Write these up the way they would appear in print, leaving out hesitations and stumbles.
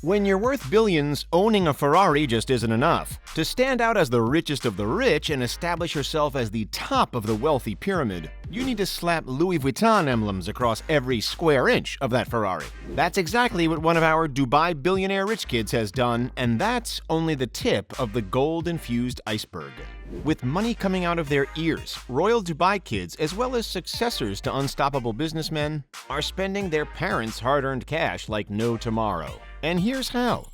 When you're worth billions, owning a Ferrari just isn't enough. To stand out as the richest of the rich and establish yourself as the top of the wealthy pyramid, you need to slap Louis Vuitton emblems across every square inch of that Ferrari. That's exactly what one of our Dubai billionaire rich kids has done, and that's only the tip of the gold-infused iceberg. With money coming out of their ears, royal Dubai kids, as well as successors to unstoppable businessmen, are spending their parents' hard-earned cash like no tomorrow. And here's how.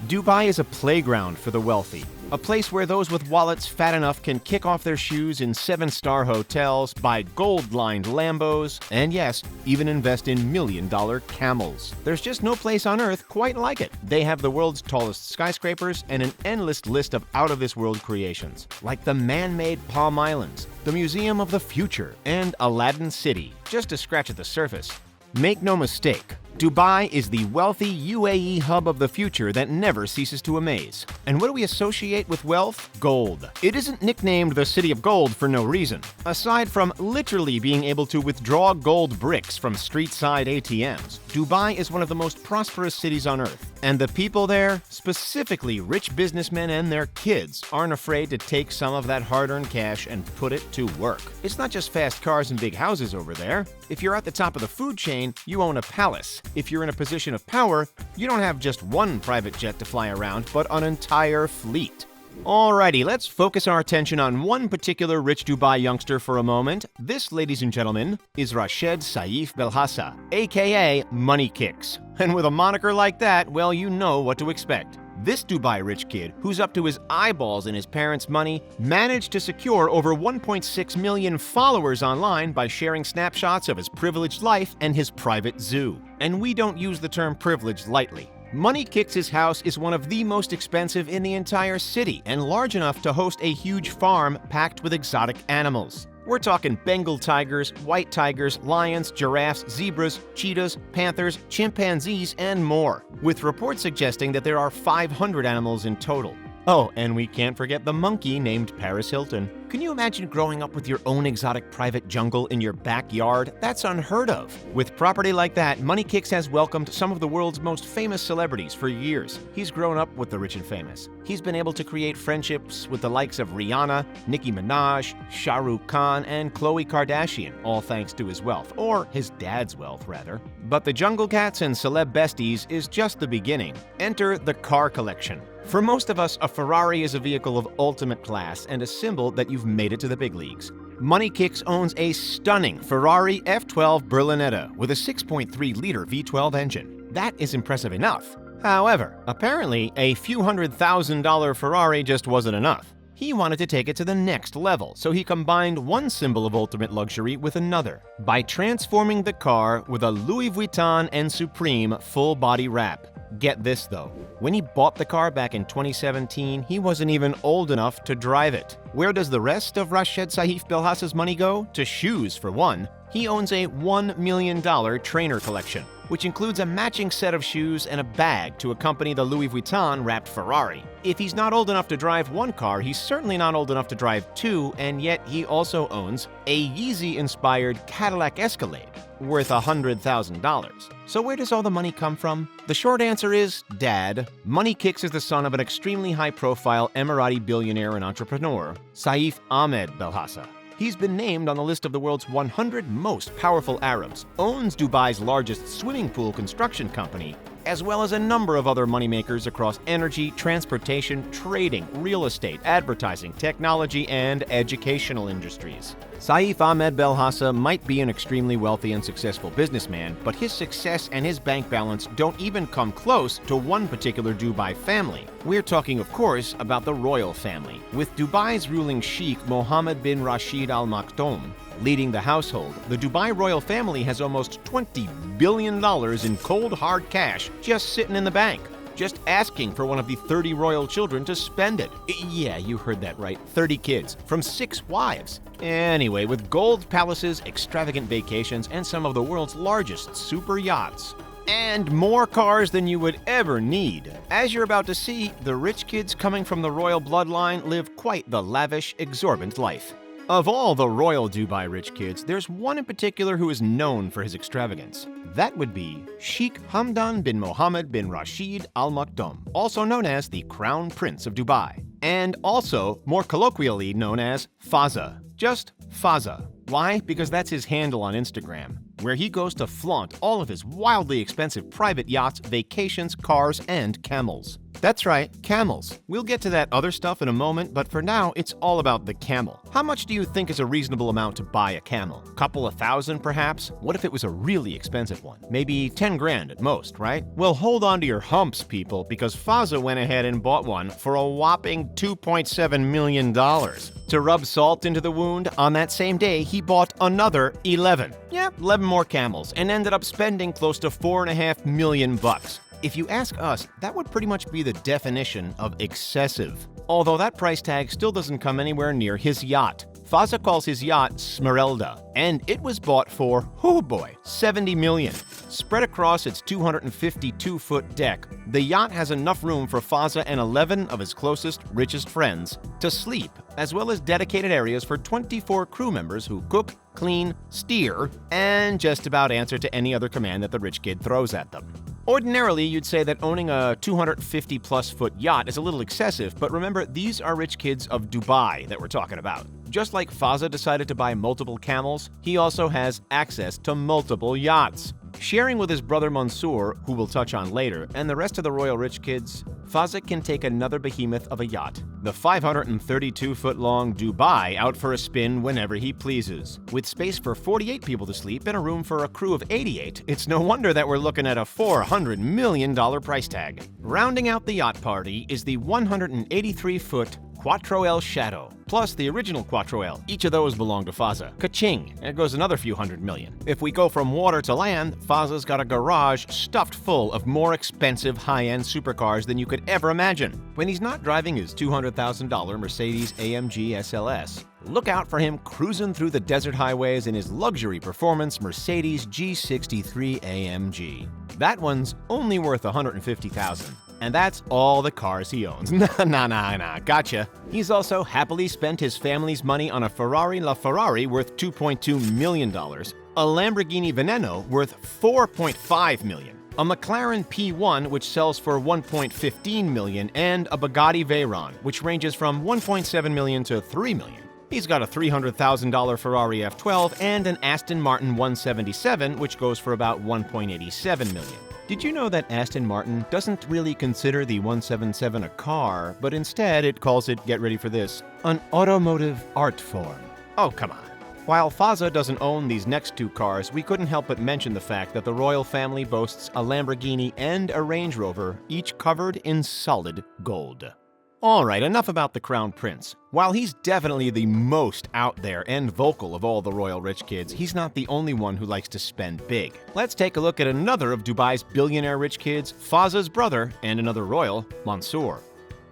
Dubai is a playground for the wealthy, a place where those with wallets fat enough can kick off their shoes in 7-star hotels, buy gold-lined Lambos, and yes, even invest in million-dollar camels. There's just no place on earth quite like it. They have the world's tallest skyscrapers and an endless list of out-of-this-world creations, like the man-made Palm Islands, the Museum of the Future, and Aladdin City, just to scratch at the surface. Make no mistake, Dubai is the wealthy UAE hub of the future that never ceases to amaze. And what do we associate with wealth? Gold. It isn't nicknamed the City of Gold for no reason. Aside from literally being able to withdraw gold bricks from street-side ATMs, Dubai is one of the most prosperous cities on earth. And the people there, specifically rich businessmen and their kids, aren't afraid to take some of that hard-earned cash and put it to work. It's not just fast cars and big houses over there. If you're at the top of the food chain, you own a palace. If you're in a position of power, you don't have just one private jet to fly around, but an entire fleet. Alrighty, let's focus our attention on one particular rich Dubai youngster for a moment. This, ladies and gentlemen, is Rashid Saif Belhassa, aka Money Kicks. And with a moniker like that, well, you know what to expect. This Dubai rich kid, who's up to his eyeballs in his parents' money, managed to secure over 1.6 million followers online by sharing snapshots of his privileged life and his private zoo. And we don't use the term privileged lightly. Money Kicks' house is one of the most expensive in the entire city and large enough to host a huge farm packed with exotic animals. We're talking Bengal tigers, white tigers, lions, giraffes, zebras, cheetahs, panthers, chimpanzees, and more, with reports suggesting that there are 500 animals in total. Oh, and we can't forget the monkey named Paris Hilton. Can you imagine growing up with your own exotic private jungle in your backyard? That's unheard of. With property like that, Money Kicks has welcomed some of the world's most famous celebrities for years. He's grown up with the rich and famous. He's been able to create friendships with the likes of Rihanna, Nicki Minaj, Shah Rukh Khan, and Khloe Kardashian, all thanks to his wealth, or his dad's wealth, rather. But the Jungle Cats and celeb besties is just the beginning. Enter the car collection. For most of us, a Ferrari is a vehicle of ultimate class and a symbol that you've made it to the big leagues. Money Kicks owns a stunning Ferrari F12 Berlinetta with a 6.3-liter V12 engine. That is impressive enough. However, apparently, a few $100,000 Ferrari just wasn't enough. He wanted to take it to the next level, so he combined one symbol of ultimate luxury with another by transforming the car with a Louis Vuitton and Supreme full-body wrap. Get this though, when he bought the car back in 2017, he wasn't even old enough to drive it. Where does the rest of Rashid Saif Belhassa's money go? To shoes, for one. He owns a $1 million trainer collection, which includes a matching set of shoes and a bag to accompany the Louis Vuitton wrapped Ferrari. If he's not old enough to drive one car, he's certainly not old enough to drive two, and yet he also owns a Yeezy-inspired Cadillac Escalade, worth $100,000. So where does all the money come from? The short answer is Dad. Money Kicks is the son of an extremely high-profile Emirati billionaire and entrepreneur, Saif Ahmed Belhassa. He's been named on the list of the world's 100 most powerful Arabs, owns Dubai's largest swimming pool construction company, as well as a number of other moneymakers across energy, transportation, trading, real estate, advertising, technology, and educational industries. Saif Ahmed Belhassa might be an extremely wealthy and successful businessman, but his success and his bank balance don't even come close to one particular Dubai family. We're talking, of course, about the royal family, with Dubai's ruling Sheikh Mohammed bin Rashid Al Maktoum leading the household. The Dubai royal family has almost $20 billion in cold hard cash just sitting in the bank, just asking for one of the 30 royal children to spend it. Yeah, you heard that right, 30 kids, from 6 wives. Anyway, with gold palaces, extravagant vacations, and some of the world's largest super yachts. And more cars than you would ever need. As you're about to see, the rich kids coming from the royal bloodline live quite the lavish, exorbitant life. Of all the royal Dubai rich kids, there's one in particular who is known for his extravagance. That would be Sheikh Hamdan bin Mohammed bin Rashid Al Maktoum, also known as the Crown Prince of Dubai, and also more colloquially known as Fazza. Just Fazza. Why? Because that's his handle on Instagram, where he goes to flaunt all of his wildly expensive private yachts, vacations, cars, and camels. That's right, camels. We'll get to that other stuff in a moment, but for now, it's all about the camel. How much do you think is a reasonable amount to buy a camel? Couple of thousand, perhaps? What if it was a really expensive one? Maybe 10 grand at most, right? Well, hold on to your humps, people, because Fazza went ahead and bought one for a whopping $2.7 million. To rub salt into the wound, on that same day, he bought another 11. Yeah, 11 more camels, and ended up spending close to $4.5 million. If you ask us, that would pretty much be the definition of excessive. Although that price tag still doesn't come anywhere near his yacht. Fazza calls his yacht Smeralda, and it was bought for, oh boy, $70 million. Spread across its 252-foot deck, the yacht has enough room for Fazza and 11 of his closest, richest friends to sleep, as well as dedicated areas for 24 crew members who cook, clean, steer, and just about answer to any other command that the rich kid throws at them. Ordinarily, you'd say that owning a 250-plus foot yacht is a little excessive, but remember, these are rich kids of Dubai that we're talking about. Just like Fazza decided to buy multiple camels, he also has access to multiple yachts. Sharing with his brother Mansoor, who we'll touch on later, and the rest of the royal rich kids, Fazza can take another behemoth of a yacht, the 532-foot-long Dubai, out for a spin whenever he pleases. With space for 48 people to sleep and a room for a crew of 88, it's no wonder that we're looking at a $400 million price tag. Rounding out the yacht party is the 183-foot Quattro El Shadow, plus the original Quattro El. Each of those belong to Fazza. Ka-ching! There goes another few $100 million. If we go from water to land, Fazza's got a garage stuffed full of more expensive high-end supercars than you could ever imagine. When he's not driving his $200,000 Mercedes-AMG SLS, look out for him cruising through the desert highways in his luxury performance Mercedes G63 AMG. That one's only worth $150,000. And that's all the cars he owns. Nah, gotcha. He's also happily spent his family's money on a Ferrari LaFerrari worth $2.2 million, a Lamborghini Veneno worth $4.5 million, a McLaren P1 which sells for $1.15 million, and a Bugatti Veyron, which ranges from $1.7 million to $3 million. He's got a $300,000 Ferrari F12 and an Aston Martin 177, which goes for about $1.87 million. Did you know that Aston Martin doesn't really consider the 177 a car, but instead it calls it, get ready for this, an automotive art form? Oh, come on. While Fazza doesn't own these next two cars, we couldn't help but mention the fact that the royal family boasts a Lamborghini and a Range Rover, each covered in solid gold. Alright, enough about the Crown Prince. While he's definitely the most out there and vocal of all the royal rich kids, he's not the only one who likes to spend big. Let's take a look at another of Dubai's billionaire rich kids, Fazza's brother and another royal, Mansoor.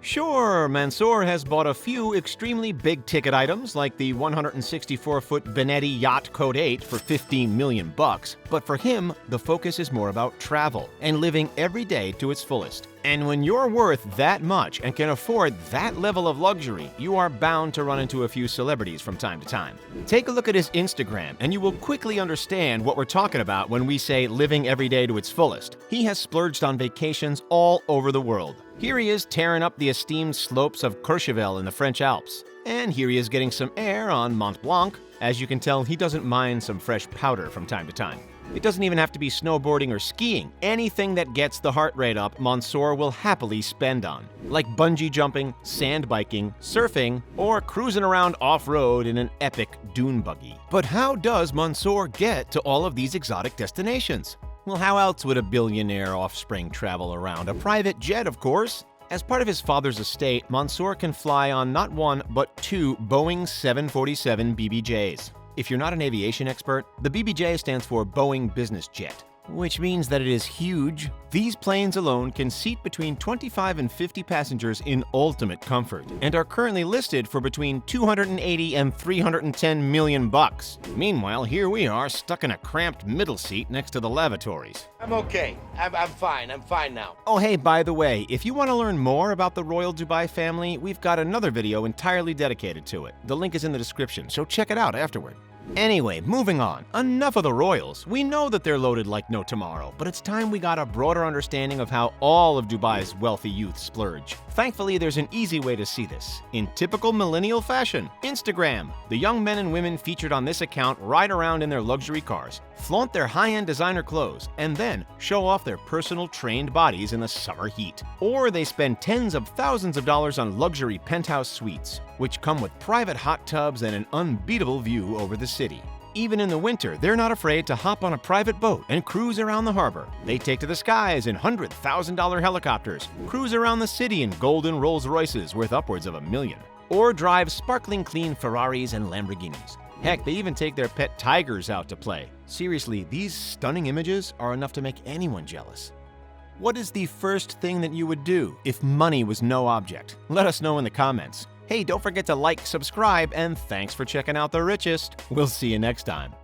Sure, Mansoor has bought a few extremely big-ticket items like the 164-foot Benetti Yacht Code 8 for $15 million, but for him, the focus is more about travel and living every day to its fullest. And when you're worth that much and can afford that level of luxury, you are bound to run into a few celebrities from time to time. Take a look at his Instagram, and you will quickly understand what we're talking about when we say living every day to its fullest. He has splurged on vacations all over the world. Here he is tearing up the esteemed slopes of Courchevel in the French Alps. And here he is getting some air on Mont Blanc. As you can tell, he doesn't mind some fresh powder from time to time. It doesn't even have to be snowboarding or skiing. Anything that gets the heart rate up, Mansoor will happily spend on. Like bungee jumping, sand biking, surfing, or cruising around off-road in an epic dune buggy. But how does Mansoor get to all of these exotic destinations? Well, how else would a billionaire offspring travel around? A private jet, of course. As part of his father's estate, Mansoor can fly on not one, but two Boeing 747 BBJs. If you're not an aviation expert, the BBJ stands for Boeing Business Jet. which means that it is huge. These planes alone can seat between 25 and 50 passengers in ultimate comfort and are currently listed for between 280 and 310 million bucks. Meanwhile, here we are stuck in a cramped middle seat next to the lavatories. I'm okay. I'm fine. I'm fine now. Oh hey, by the way, if you want to learn more about the Royal Dubai family, we've got another video entirely dedicated to it. The link is in the description, so check it out afterward. Anyway, moving on. Enough of the royals. We know that they're loaded like no tomorrow, but it's time we got a broader understanding of how all of Dubai's wealthy youth splurge. Thankfully, there's an easy way to see this. In typical millennial fashion, Instagram. The young men and women featured on this account ride around in their luxury cars, flaunt their high-end designer clothes, and then show off their personal trained bodies in the summer heat. Or they spend tens of thousands of dollars on luxury penthouse suites, which come with private hot tubs and an unbeatable view over the city. Even in the winter, they're not afraid to hop on a private boat and cruise around the harbor. They take to the skies in $100,000 helicopters, cruise around the city in golden Rolls Royces worth upwards of $1 million, or drive sparkling clean Ferraris and Lamborghinis. Heck, they even take their pet tigers out to play. Seriously, these stunning images are enough to make anyone jealous. What is the first thing that you would do if money was no object? Let us know in the comments. Hey, don't forget to like, subscribe, and thanks for checking out The Richest. We'll see you next time.